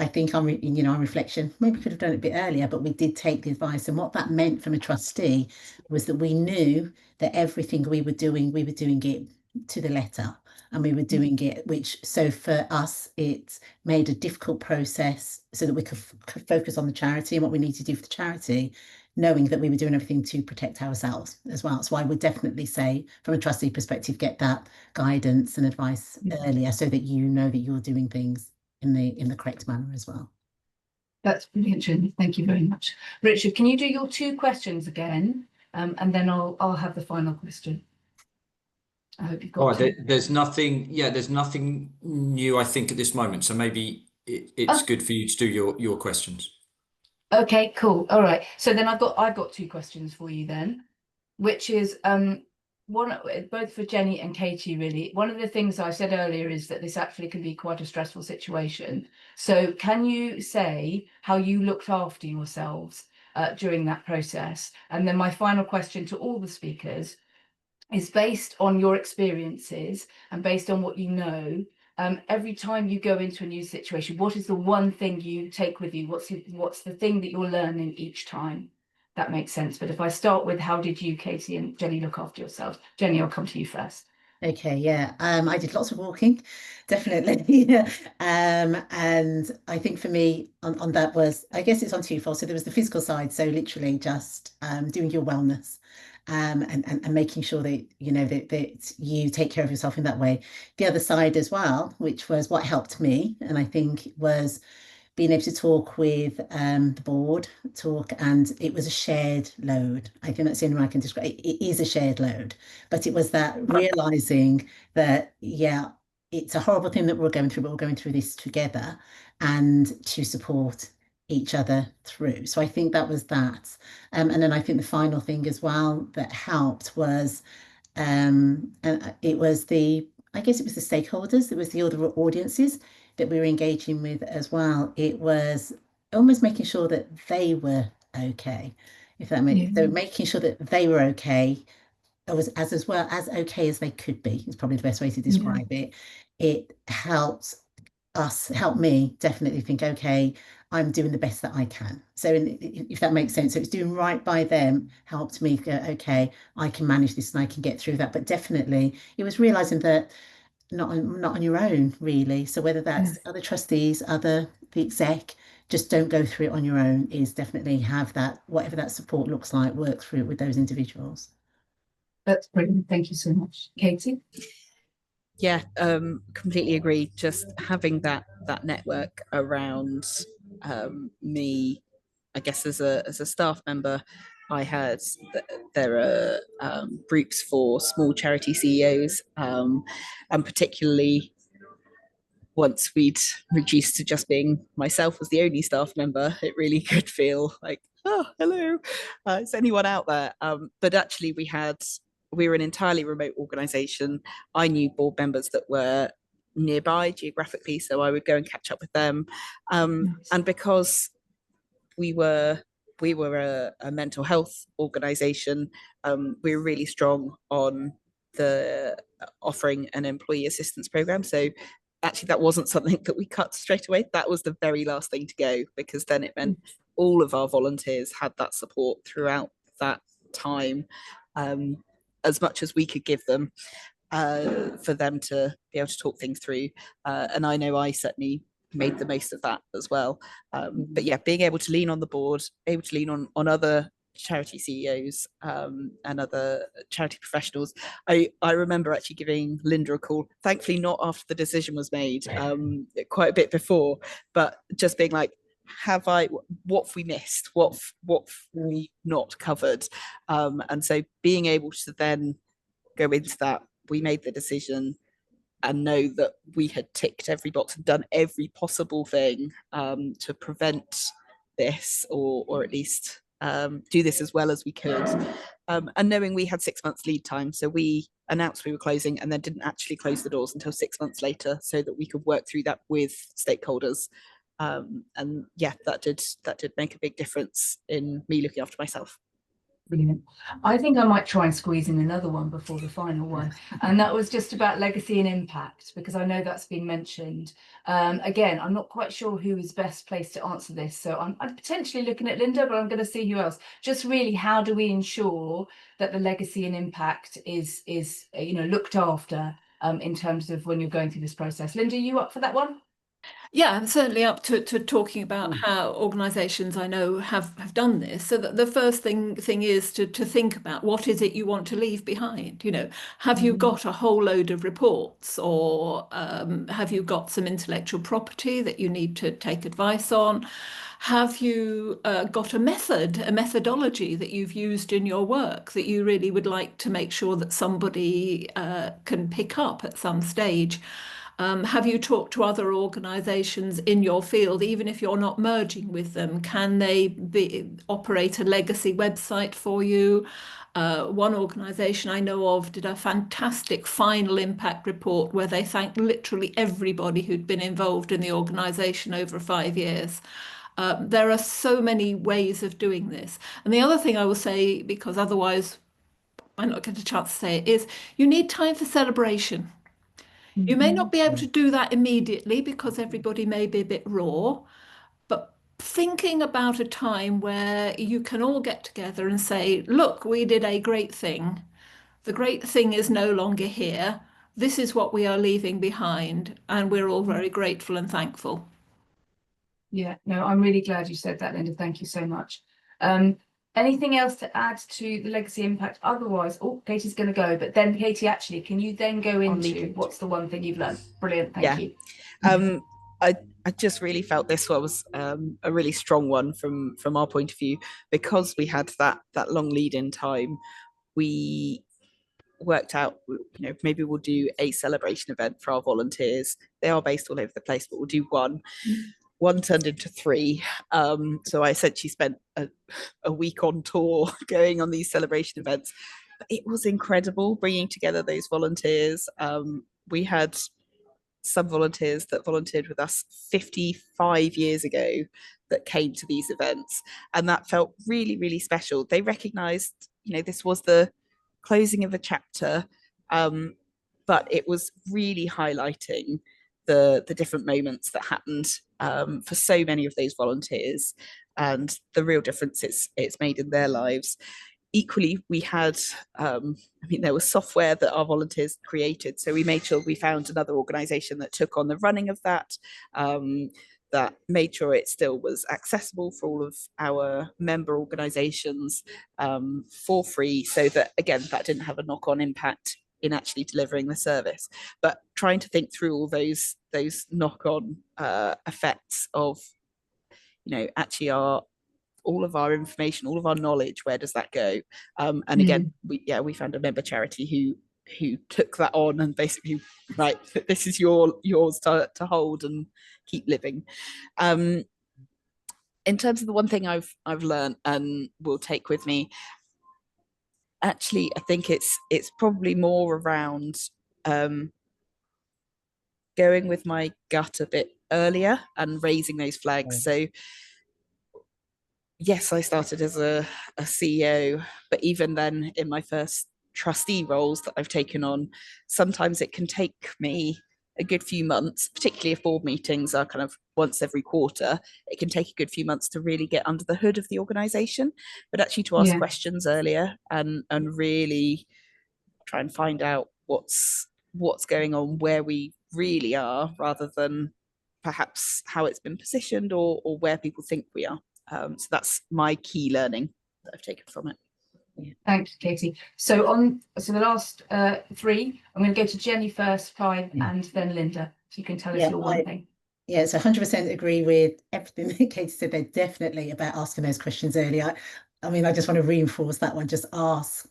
think on reflection, maybe we could have done it a bit earlier, but we did take the advice. And what that meant from a trustee was that we knew that everything we were doing it to the letter, and we were doing it, so for us, it made a difficult process so that we could focus on the charity and what we need to do for the charity. knowing that we were doing everything to protect ourselves as well. So I would definitely say, from a trustee perspective, get that guidance and advice earlier so that you know that you're doing things in the correct manner as well. That's brilliant, Jen. Thank you very much. Richard, can you do your 2 questions again? And then I'll have the final question. I hope you've got there's nothing, there's nothing new, I think, at this moment. So maybe it's good for you to do your questions. Okay, cool. All right. So then I've got 2 questions for you then, which is one both for Jenny and Katie, really. One of the things I said earlier is that this actually can be quite a stressful situation. So can you say how you looked after yourselves during that process? And then my final question to all the speakers is, based on your experiences and based on what you know, every time you go into a new situation, what is the one thing you take with you? What's the thing that you're learning each time? That makes sense. But if I start with, how did you, Katie and Jenny, look after yourselves? Jenny, I'll come to you first. Okay, yeah. I did lots of walking, definitely. And I think for me on that was, I guess it's on twofold. So there was the physical side, so literally just doing your wellness and making sure that you know that you take care of yourself in that way. The other side as well, which was what helped me, and I think was being able to talk with the board, and it was a shared load. I think that's the only way I can describe it. It is a shared load, but it was that realizing that, yeah, it's a horrible thing that we're going through, but we're going through this together, and to support each other through. So I think that was that. And then I think the final thing as well that helped was, and it was I guess it was the stakeholders, it was the other audiences that we were engaging with as well. It was almost making sure that they were okay, if that makes so making sure that they were okay, as well as okay as they could be is probably the best way to describe it. It helped me definitely think, okay, I'm doing the best that I can. So if that makes sense, so it's doing right by them helped me go, okay, I can manage this and I can get through that. But definitely it was realizing that not on your own, really. So whether that's other trustees, the exec, just don't go through it on your own, is definitely have that, whatever that support looks like, work through it with those individuals. That's brilliant. Thank you so much. Katie? Yeah, completely agree. Just having that network around me, I guess as a staff member, I heard that there are groups for small charity CEOs, and particularly once we'd reduced to just being myself as the only staff member, it really could feel like, oh, hello, is anyone out there? But actually we were an entirely remote organisation. I knew board members that were nearby geographically, so I would go and catch up with them. And because we were a mental health organisation, we were really strong on the offering an employee assistance program. So actually that wasn't something that we cut straight away. That was the very last thing to go, because then it meant all of our volunteers had that support throughout that time, as much as we could give them, for them to be able to talk things through. And I know I certainly made the most of that as well. But yeah, being able to lean on the board, able to lean on other charity CEOs, and other charity professionals. I remember actually giving Linda a call, thankfully not after the decision was made, quite a bit before, but just being like, what have we missed? What have we not covered? And so being able to then go into that, we made the decision and know that we had ticked every box and done every possible thing to prevent this, or at least do this as well as we could. And knowing we had 6 months lead time, so we announced we were closing and then didn't actually close the doors until 6 months later, so that we could work through that with stakeholders. And yeah, that did make a big difference in me looking after myself. Brilliant. I think I might try and squeeze in another one before the final one. And that was just about legacy and impact, because I know that's been mentioned. Again, I'm not quite sure who is best placed to answer this. So I'm potentially looking at Linda, but I'm going to see who else. Just really, how do we ensure that the legacy and impact is looked after in terms of when you're going through this process? Linda, are you up for that one? Yeah, I'm certainly up to talking about how organisations I know have done this. So that the first thing is to think about what is it you want to leave behind. You know, have you got a whole load of reports, or have you got some intellectual property that you need to take advice on? Have you got a methodology that you've used in your work that you really would like to make sure that somebody can pick up at some stage? Have you talked to other organisations in your field, even if you're not merging with them? Can they operate a legacy website for you? One organisation I know of did a fantastic final impact report where they thanked literally everybody who'd been involved in the organisation over 5 years. There are so many ways of doing this. And the other thing I will say, because otherwise I might not get a chance to say it, is you need time for celebration. You may not be able to do that immediately because everybody may be a bit raw, but thinking about a time where you can all get together and say, look, we did a great thing. The great thing is no longer here. This is what we are leaving behind, and we're all very grateful and thankful. Yeah, no, I'm really glad you said that, Linda. Thank you so much. Anything else to add to the legacy impact? Otherwise, oh, Katie's going to go, but then Katie, actually, can you then go into what's the one thing you've learned? Brilliant, thank you. I just really felt this was a really strong one from our point of view, because we had that long lead in time. We worked out, you know, maybe we'll do a celebration event for our volunteers. They are based all over the place, but we'll do one. One turned into 3. So I essentially spent a week on tour going on these celebration events. But it was incredible bringing together those volunteers. We had some volunteers that volunteered with us 55 years ago that came to these events, and that felt really, really special. They recognized, you know, this was the closing of a chapter, but it was really highlighting the different moments that happened for so many of those volunteers and the real difference it's made in their lives. Equally, we had, there was software that our volunteers created. So we made sure we found another organisation that took on the running of that, that made sure it still was accessible for all of our member organisations for free, so that, again, that didn't have a knock-on impact in actually delivering the service. But trying to think through all those knock-on effects of, you know, actually all of our information, all of our knowledge, where does that go? And again, we found a member charity who took that on and basically, right, this is yours to hold and keep living. In terms of the one thing I've learned and will take with me, actually, I think it's probably more around going with my gut a bit earlier and raising those flags. So yes, I started as a CEO, but even then in my first trustee roles that I've taken on, sometimes it can take me a good few months, particularly if board meetings are kind of once every quarter, it can take a good few months to really get under the hood of the organisation, but actually to ask questions earlier and really try and find out what's going on, where we really are, rather than perhaps how it's been positioned or where people think we are. So that's my key learning that I've taken from it. Thanks, Katie. So the last 3, I'm going to go to Jenny first, Clive, and then Linda. So you can tell us your one thing. Yeah, so 100% agree with everything that Katie said there. Definitely about asking those questions earlier. I mean, I just want to reinforce that one. Just ask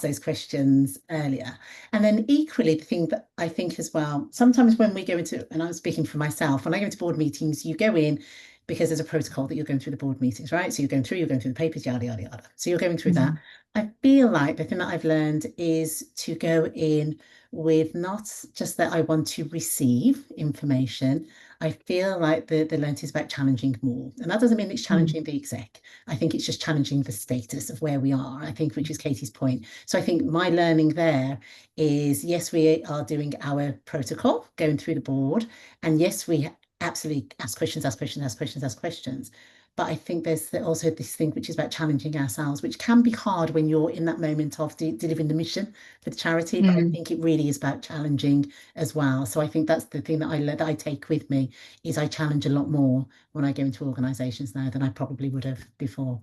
those questions earlier. And then equally, the thing that I think as well, sometimes when we go into, and I'm speaking for myself, when I go into board meetings, you go in because there's a protocol that you're going through the board meetings, right? So you're going through the papers, yada, yada, yada. So you're going through that. I feel like the thing that I've learned is to go in with not just that I want to receive information. I feel like the lens is about challenging more. And that doesn't mean it's challenging the exec. I think it's just challenging the status of where we are, I think, which is Katie's point. So I think my learning there is, yes, we are doing our protocol, going through the board. And yes, we absolutely ask questions, ask questions, ask questions, ask questions. But I think there's also this thing which is about challenging ourselves, which can be hard when you're in that moment of delivering the mission for the charity. But I think it really is about challenging as well. So I think that's the thing that I take with me, is I challenge a lot more when I go into organisations now than I probably would have before.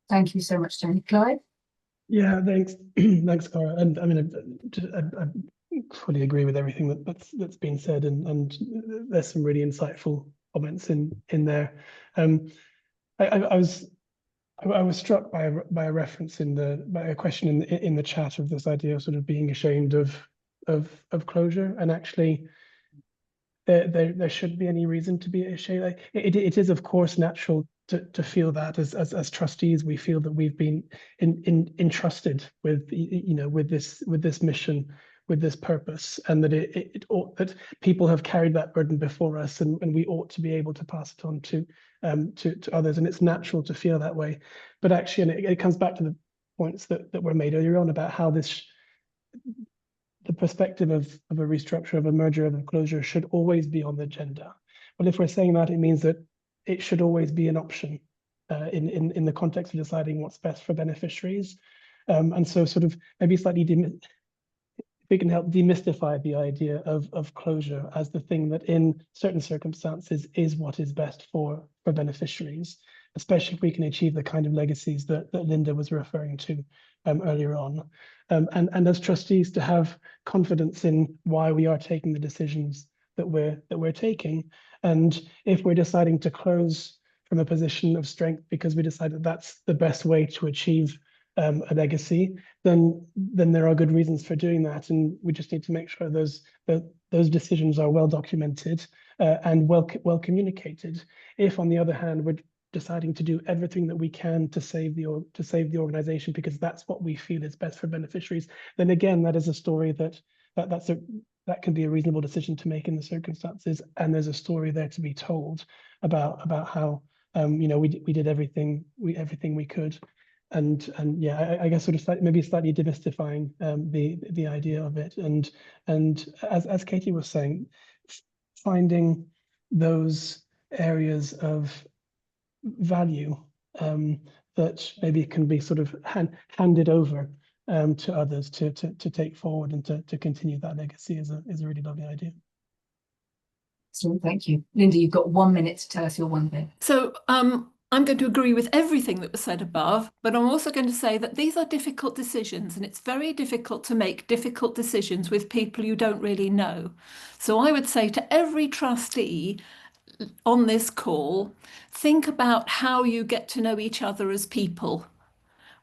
Thank you so much, Jenny. Clive? Yeah, thanks, thanks, Cara. And I mean, I fully agree with everything that's been said, and there's some really insightful comments in there. I was struck by a reference by a question in the chat of this idea of sort of being ashamed of closure, and actually there shouldn't be any reason to be ashamed. Like, it is of course natural to feel that as trustees we feel that we've been entrusted with, you know, with this mission, with this purpose, and that it ought, that people have carried that burden before us, and we ought to be able to pass it on to others, and it's natural to feel that way. But actually, and it comes back to the points that were made earlier on about how the perspective of a restructure, of a merger, of a closure should always be on the agenda. Well, if we're saying that, it means that it should always be an option in the context of deciding what's best for beneficiaries. And so sort of maybe slightly, if we can help demystify the idea of closure as the thing that in certain circumstances is what is best for beneficiaries, especially if we can achieve the kind of legacies that Linda was referring to earlier on. And as trustees, to have confidence in why we are taking the decisions that we're taking. And if we're deciding to close from a position of strength because we decide that that's the best way to achieve a legacy, then there are good reasons for doing that, and we just need to make sure those decisions are well documented and well communicated. If, on the other hand, we're deciding to do everything that we can to save the organization because that's what we feel is best for beneficiaries, then again, that is a story that can be a reasonable decision to make in the circumstances, and there's a story there to be told about how you know, we did everything we could. And yeah, I guess sort of maybe slightly demystifying the idea of it, and as Katie was saying, finding those areas of value that maybe can be sort of handed over to others to take forward and to continue that legacy is a really lovely idea. So thank you. Linda, you've got 1 minute to tell us your one thing. So I'm going to agree with everything that was said above, but I'm also going to say that these are difficult decisions, and it's very difficult to make difficult decisions with people you don't really know. So I would say to every trustee on this call, think about how you get to know each other as people.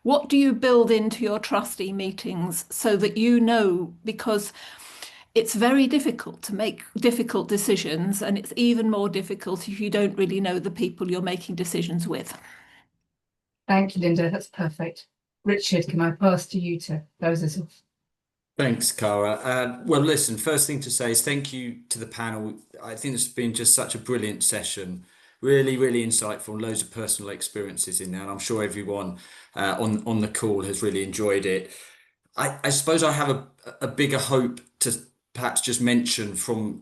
What do you build into your trustee meetings so that you know, because it's very difficult to make difficult decisions, and it's even more difficult if you don't really know the people you're making decisions with. Thank you, Linda. That's perfect. Richard, can I pass to you to close us off? Thanks, Cara. Well, listen, first thing to say is thank you to the panel. I think it's been just such a brilliant session. Really, really insightful, and loads of personal experiences in there. And I'm sure everyone on the call has really enjoyed it. I suppose I have a bigger hope to perhaps just mention from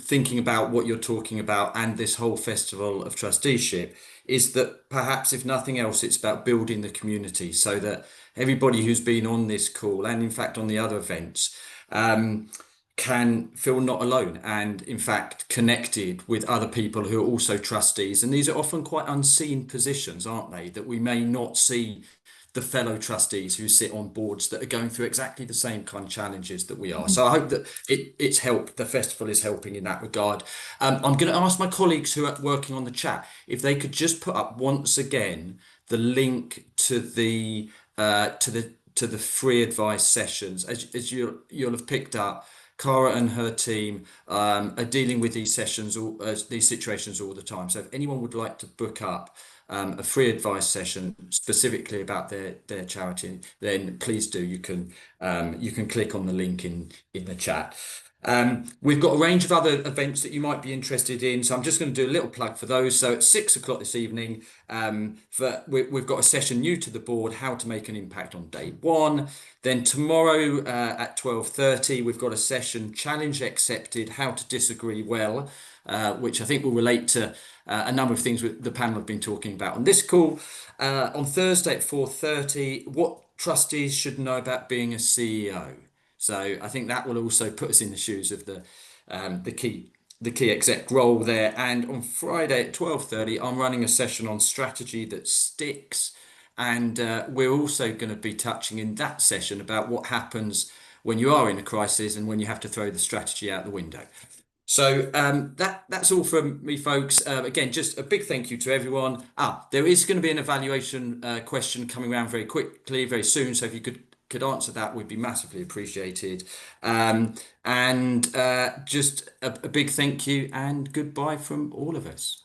thinking about what you're talking about and this whole festival of trusteeship is that perhaps, if nothing else, it's about building the community so that everybody who's been on this call and in fact on the other events can feel not alone and in fact connected with other people who are also trustees. And these are often quite unseen positions, aren't they, that we may not see the fellow trustees who sit on boards that are going through exactly the same kind of challenges that we are. So I hope that it's helped. The festival is helping in that regard. I'm going to ask my colleagues who are working on the chat if they could just put up once again the link to the free advice sessions. As you'll have picked up, Cara and her team are dealing with these sessions, these situations all the time. So if anyone would like to book up a free advice session specifically about their charity, then please do. You can click on the link in the chat. We've got a range of other events that you might be interested in, so I'm just going to do a little plug for those. So at 6 o'clock this evening, we've got a session new to the board, how to make an impact on day one. Then tomorrow at 12:30, we've got a session, challenge accepted, how to disagree well, which I think will relate to a number of things the panel have been talking about on this call. On Thursday at 4:30, what trustees should know about being a CEO. So I think that will also put us in the shoes of the key exec role there. And on Friday at 12:30, I'm running a session on strategy that sticks. And we're also going to be touching in that session about what happens when you are in a crisis and when you have to throw the strategy out the window. So that's all from me, folks. Again, just a big thank you to everyone. There is going to be an evaluation question coming around very quickly, very soon. So if you could answer that, would be massively appreciated. And just a big thank you and goodbye from all of us.